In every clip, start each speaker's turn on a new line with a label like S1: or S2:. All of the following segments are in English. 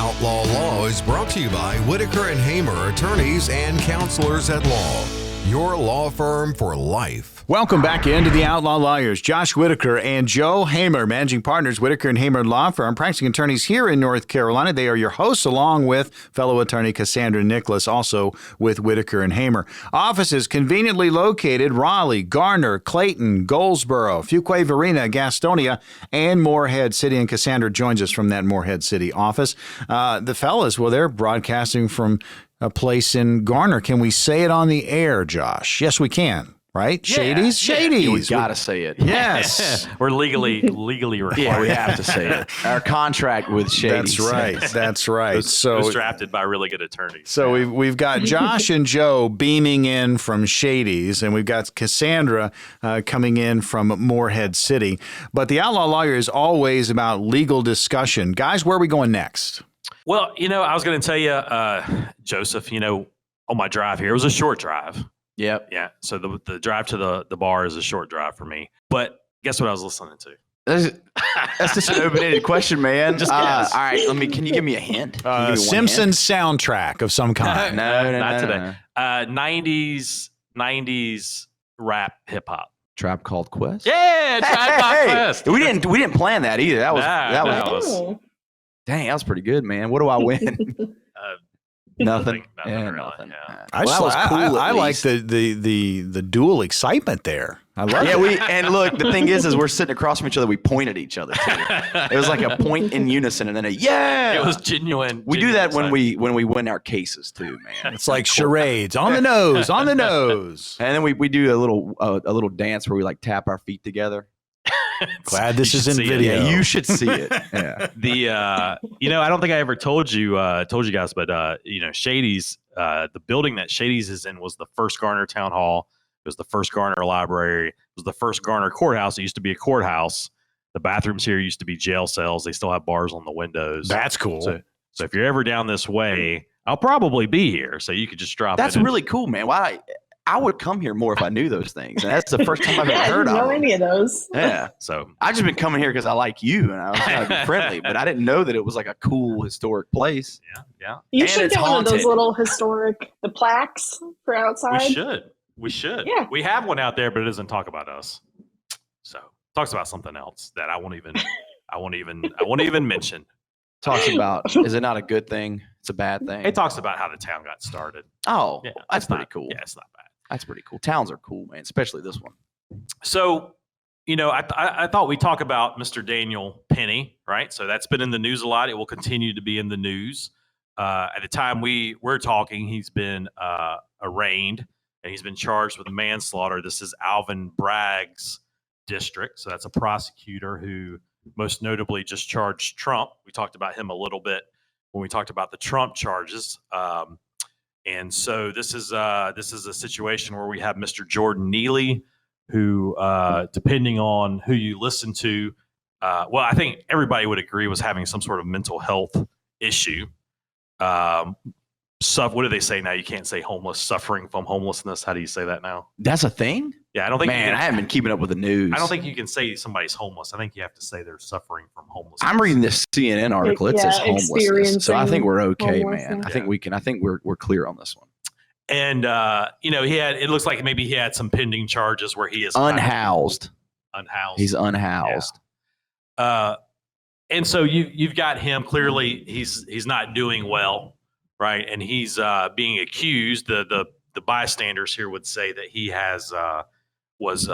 S1: Outlaw Law is brought to you by Whitaker and Hamer, attorneys and counselors at law. Your law firm for life.
S2: Welcome back into the Outlaw Lawyers. Josh Whitaker and Joe Hamer, managing partners, Whitaker and Hamer Law Firm, practicing attorneys here in North Carolina. They are your hosts, along with fellow attorney Cassandra Nicholas, also with Whitaker and Hamer. Offices conveniently located: Raleigh, Garner, Clayton, Goldsboro, Fuquay-Varina, Gastonia, and Morehead City. And Cassandra joins us from that Morehead City office. The fellas, well, they're broadcasting from a place in Garner. Can we say it on the air, Josh? Yes, we can. Right?
S3: Yeah,
S2: Shady's? Shady's.
S3: We got to say it.
S2: Yes.
S4: We're legally required.
S3: Yeah, we have to say it. Our contract with Shady's.
S2: That's right. That's right.
S4: It was drafted by really good attorneys.
S2: So we've got Josh and Joe beaming in from Shady's, and we've got Cassandra coming in from Morehead City. But the Outlaw Lawyer is always about legal discussion. Guys, where are we going next?
S4: Well, I was going to tell you, Joseph, on my drive here, it was a short drive.
S3: Yep.
S4: Yeah. So the drive to the bar is a short drive for me. But guess what I was listening to?
S3: That's just an open-ended question, man.
S4: Just guess.
S3: All right. Can you give me a hint?
S2: Simpsons soundtrack of some kind.
S3: No,
S4: Not today.
S3: no.
S4: 90s rap hip hop.
S3: Tribe Called Quest.
S4: Yeah, Tribe Called Quest.
S3: We didn't plan that either. That was
S4: was
S3: dang. That was pretty good, man. What do I win? Nothing.
S4: Nothing
S3: Yeah,
S4: really.
S3: nothing.
S4: Yeah.
S2: I like the dual excitement there. I love it.
S3: Yeah, and look, the thing is we're sitting across from each other. We point at each other too. It was like a point in unison, and then a yeah.
S4: It was genuine.
S3: We do that when we win our cases too, man.
S2: It's like charades. On the nose, on the nose.
S3: And then we do a little dance where we like tap our feet together.
S2: Glad this is in
S4: see it.
S2: video.
S3: Yeah, you should see it. Yeah.
S4: I don't think I ever told you guys, but Shady's, the building that Shady's is in was the first Garner Town Hall. It was the first Garner Library. It was the first Garner Courthouse. It used to be a courthouse. The bathrooms here used to be jail cells. They still have bars on the windows.
S2: That's cool.
S4: So if you're ever down this way, I'll probably be here. So you could just drop
S3: That's
S4: in.
S3: really cool, man. Why? I would come here more if I knew those things. And that's the first time I've ever heard
S5: I
S3: of
S5: didn't know
S3: them.
S5: any of those.
S3: Yeah.
S4: So
S3: I've just been coming here because I like you and I was trying to be friendly, but I didn't know that it was like a cool historic place.
S4: yeah.
S5: You
S3: And
S5: should
S3: it's
S5: get one of those
S3: haunted.
S5: little historic, the plaques for outside.
S4: We should.
S5: Yeah.
S4: We have one out there, but it doesn't talk about us. So it talks about something else that I won't even mention.
S3: Talks about, is it not a good thing? It's a bad thing.
S4: It talks about how the town got started.
S3: Oh,
S4: Yeah,
S3: that's
S4: it's
S3: pretty
S4: not-
S3: cool.
S4: Yeah, it's not bad.
S3: That's pretty cool. Towns are cool, man, especially this one.
S4: So, I thought we'd talk about Mr. Daniel Penny, right? So that's been in the news a lot. It will continue to be in the news. At the time we're talking, he's been arraigned and he's been charged with manslaughter. This is Alvin Bragg's district. So that's a prosecutor who most notably just charged Trump. We talked about him a little bit when we talked about the Trump charges. And so this is a situation where we have Mr. Jordan Neely, who, depending on who you listen to, I think everybody would agree was having some sort of mental health issue. What do they say now? You can't say homeless, suffering from homelessness. How do you say that now?
S3: That's a thing?
S4: Yeah, I don't think.
S3: Man, I haven't been keeping up with the news.
S4: I don't think you can say somebody's homeless. I think you have to say they're suffering from homelessness.
S3: I'm reading this CNN article. It says homelessness. So I think we're okay, man.
S5: homelessness.
S3: I think we're clear on this one.
S4: And it looks like maybe he had some pending charges where he is
S3: Unhoused.
S4: unhoused.
S3: He's unhoused.
S4: And so you've got him. Clearly, he's not doing well, right? And he's being accused. The bystanders here would say that he was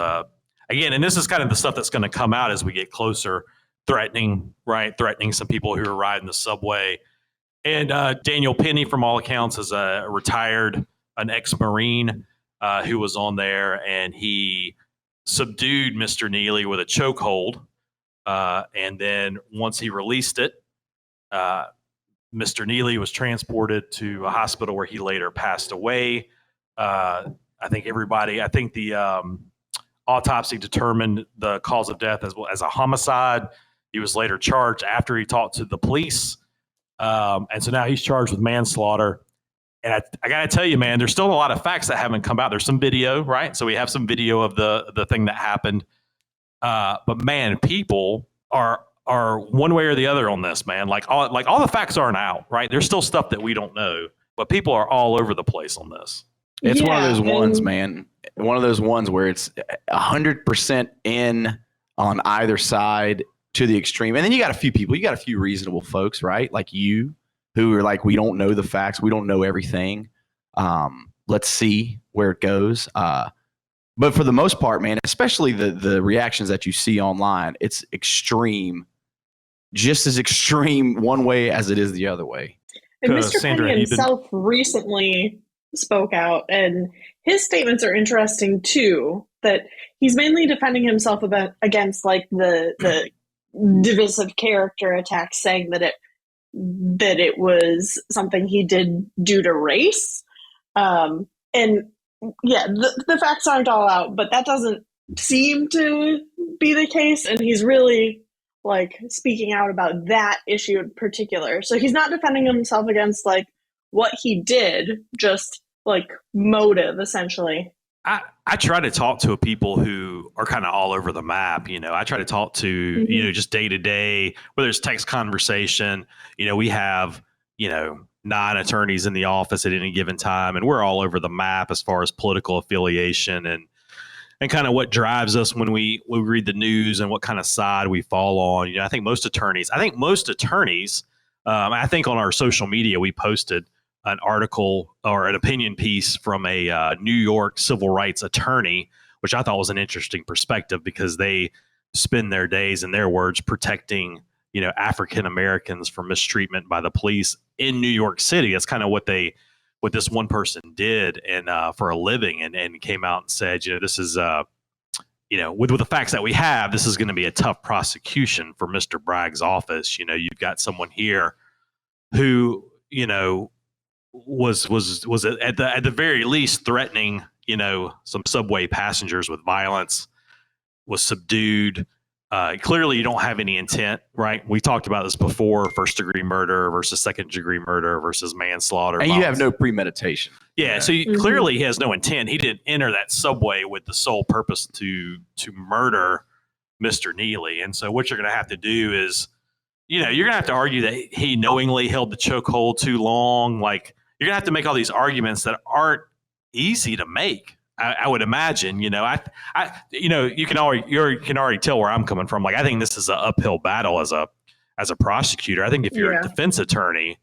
S4: again, and this is kind of the stuff that's going to come out as we get closer, threatening some people who are riding the subway. And Daniel Penny, from all accounts, is an ex-Marine who was on there, and he subdued Mr. Neely with a chokehold. And then once he released it, Mr. Neely was transported to a hospital where he later passed away. I think the autopsy determined the cause of death as a homicide. He was later charged after he talked to the police. And so now he's charged with manslaughter. And I got to tell you, man, there's still a lot of facts that haven't come out. There's some video, right? So we have some video of the thing that happened. But man, people are are one way or the other on this, man. Like all the facts aren't out, right? There's still stuff that we don't know, but people are all over the place on this.
S3: It's one of those ones, man. One of those ones where it's 100% in on either side to the extreme. And then you got a few people, you got a few reasonable folks, right? Like you, who are like, we don't know the facts. We don't know everything. Let's see where it goes. But for the most part, man, especially the reactions that you see online, it's extreme, just as extreme one way as it is the other way.
S5: And Mr.
S4: Cassandra,
S5: Penny himself recently spoke out, and his statements are interesting too, that he's mainly defending himself against like the divisive character attack, saying that it was something he did due to race. And yeah, the facts aren't all out, but that doesn't seem to be the case. And he's really like speaking out about that issue in particular. So he's not defending himself against like what he did, just like motive essentially.
S4: I try to talk to people who are kind of all over the map. You know, I try to talk to, you know, just day to day, whether it's text conversation. You know, we have, 9 attorneys in the office at any given time, and we're all over the map as far as political affiliation and kind of what drives us when we read the news and what kind of side we fall on. You know, I think most attorneys, I think on our social media, we posted an article or an opinion piece from a New York civil rights attorney, which I thought was an interesting perspective because they spend their days, in their words, protecting, African Americans from mistreatment by the police in New York City. That's kind of what this one person did and for a living, and came out and said, this is, with the facts that we have, this is going to be a tough prosecution for Mr. Bragg's office. You've got someone here who, was at the very least threatening, some subway passengers with violence, was subdued. Clearly you don't have any intent, right? We talked about this before: first degree murder versus second degree murder versus manslaughter.
S3: And you have no premeditation.
S4: Yeah. So clearly he has no intent. He didn't enter that subway with the sole purpose to murder Mr. Neely. And so what you're going to have to do is, you're going to have to argue that he knowingly held the chokehold too long. Like, you're going to have to make all these arguments that aren't easy to make. I would imagine, you can already tell where I'm coming from. Like, I think this is an uphill battle as a prosecutor. I think if you're a defense attorney,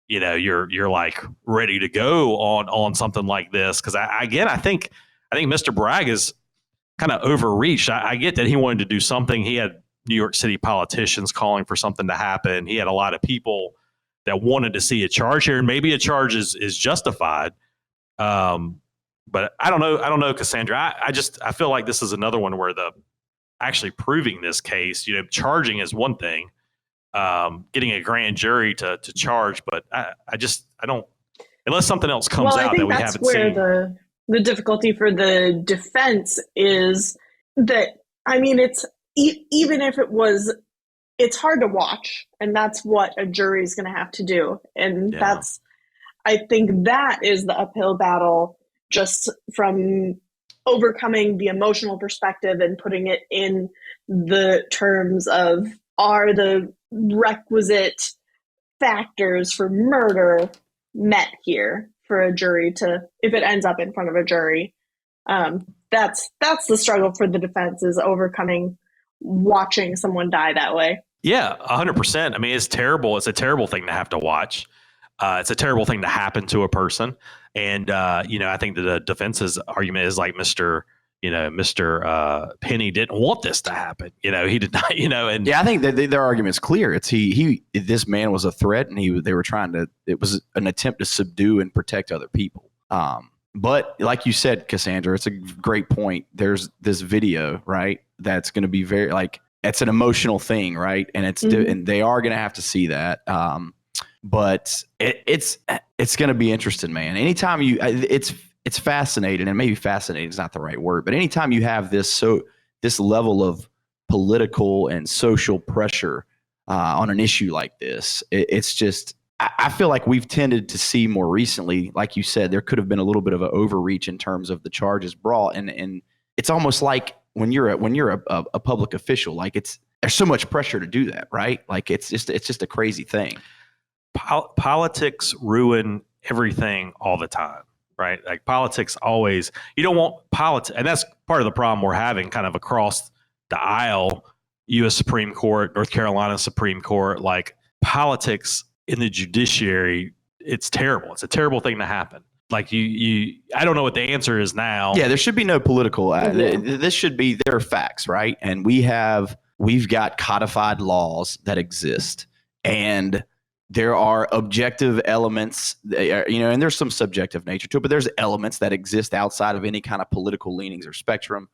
S4: you're like ready to go on something like this. Cause I think Mr. Bragg is kind of overreached. I get that he wanted to do something. He had New York City politicians calling for something to happen. He had a lot of people that wanted to see a charge here, and maybe a charge is justified. But I don't know, Cassandra. I feel like this is another one where actually proving this case, charging is one thing, getting a grand jury to charge, but I don't, unless something else comes out that we haven't seen.
S5: That's where the difficulty for the defense is that, it's even if it was, it's hard to watch, and that's what a jury is going to have to do. And I think that is the uphill battle, just from overcoming the emotional perspective and putting it in the terms of, are the requisite factors for murder met here for a jury to, if it ends up in front of a jury. That's the struggle for the defense, is overcoming watching someone die that way.
S4: Yeah, 100%. It's terrible. It's a terrible thing to have to watch. It's a terrible thing to happen to a person. And, I think that the defense's argument is like Mr. Penny didn't want this to happen. He did not, and
S3: I think that their argument's clear. It's this man was a threat, and it was an attempt to subdue and protect other people. But like you said, Cassandra, it's a great point. There's this video, right? That's going to be very, like, it's an emotional thing, right? And and they are going to have to see that. But it's going to be interesting, man. Anytime it's fascinating, and maybe fascinating is not the right word, but anytime you have this level of political and social pressure on an issue like this, it's just, I feel like we've tended to see more recently, like you said, there could have been a little bit of an overreach in terms of the charges brought, and it's almost like when you're a public official, like there's so much pressure to do that, right? Like it's just a crazy thing.
S4: Politics ruin everything all the time, right? Like politics always, you don't want politics. And that's part of the problem we're having kind of across the aisle, U.S. Supreme Court, North Carolina Supreme Court, like politics in the judiciary. It's terrible. It's a terrible thing to happen. Like I don't know what the answer is now.
S3: Yeah, there should be no political. This should be, there are facts, right? And we've got codified laws that exist, and there are objective elements, and there's some subjective nature to it, but there's elements that exist outside of any kind of political leanings or spectrum.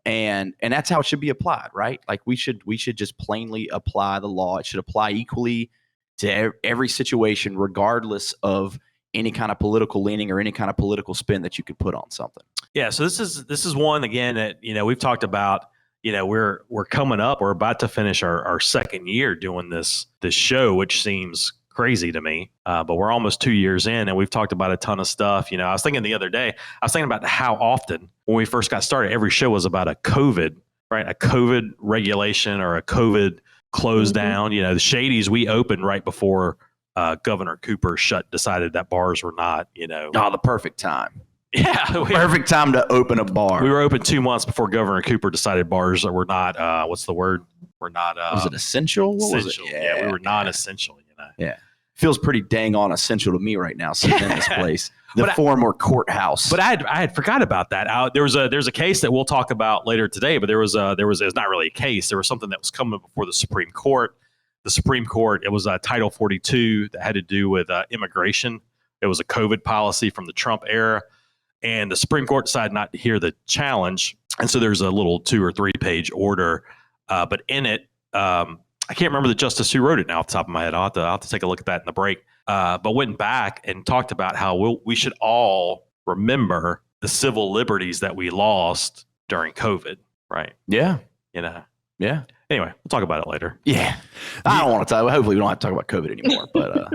S3: And that's how it should be applied, right? Like we should just plainly apply the law. It should apply equally to every situation, regardless of any kind of political leaning or any kind of political spin that you could put on something.
S4: Yeah. So this is one, again, that, we've talked about, we're coming up, we're about to finish our second year doing this show, which seems crazy to me. But we're almost 2 years in, and we've talked about a ton of stuff. I was thinking the other day, about how often when we first got started, every show was about a COVID, right? A COVID regulation or a COVID close down. The Shadies, we opened right before Governor Cooper decided that bars were not,
S3: the perfect time.
S4: Yeah.
S3: Perfect time to open a bar.
S4: We were open 2 months before Governor Cooper decided bars were not, what's the word? We're not.
S3: Was it essential? What
S4: essential.
S3: Was it?
S4: Yeah, we were non-essential,
S3: Yeah. Feels pretty dang on essential to me right now, sitting in this place. The former courthouse.
S4: But I had forgot about that. There's a case that we'll talk about later today, but it was not really a case. There was something that was coming before the Supreme Court. The Supreme Court, it was Title 42 that had to do with immigration. It was a COVID policy from the Trump era. And the Supreme Court decided not to hear the challenge. And so there's a little 2 or 3 page order. But in it, I can't remember the justice who wrote it now off the top of my head. I'll have to take a look at that in the break. But went back and talked about how we should all remember the civil liberties that we lost during COVID, right?
S3: Yeah.
S4: Yeah. Anyway, we'll talk about it later.
S3: Yeah. I don't want to talk. Hopefully we don't have to talk about COVID anymore, but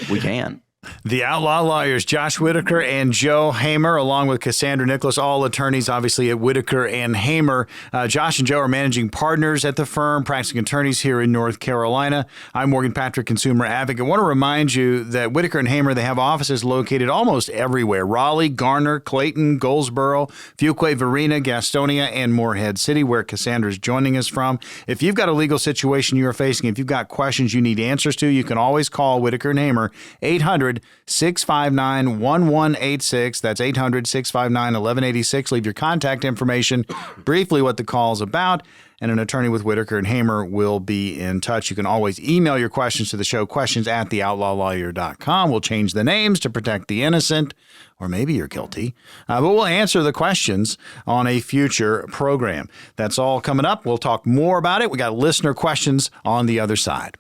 S3: we can.
S2: The Outlaw Lawyers, Josh Whitaker and Joe Hamer, along with Cassandra Nicholas, all attorneys, obviously, at Whitaker and Hamer. Josh and Joe are managing partners at the firm, practicing attorneys here in North Carolina. I'm Morgan Patrick, consumer advocate. I want to remind you that Whitaker and Hamer, they have offices located almost everywhere: Raleigh, Garner, Clayton, Goldsboro, Fuquay, Varina, Gastonia, and Morehead City, where Cassandra is joining us from. If you've got a legal situation you're facing, if you've got questions you need answers to, you can always call Whitaker and Hamer, 800-659-1186. That's 800-659-1186. Leave your contact information, briefly what the call is about, and an attorney with Whitaker and Hamer will be in touch. You can always email your questions to the show, questions@theoutlawlawyer.com. We'll change the names to protect the innocent, or maybe you're guilty. But we'll answer the questions on a future program. That's all coming up. We'll talk more about it. We got listener questions on the other side.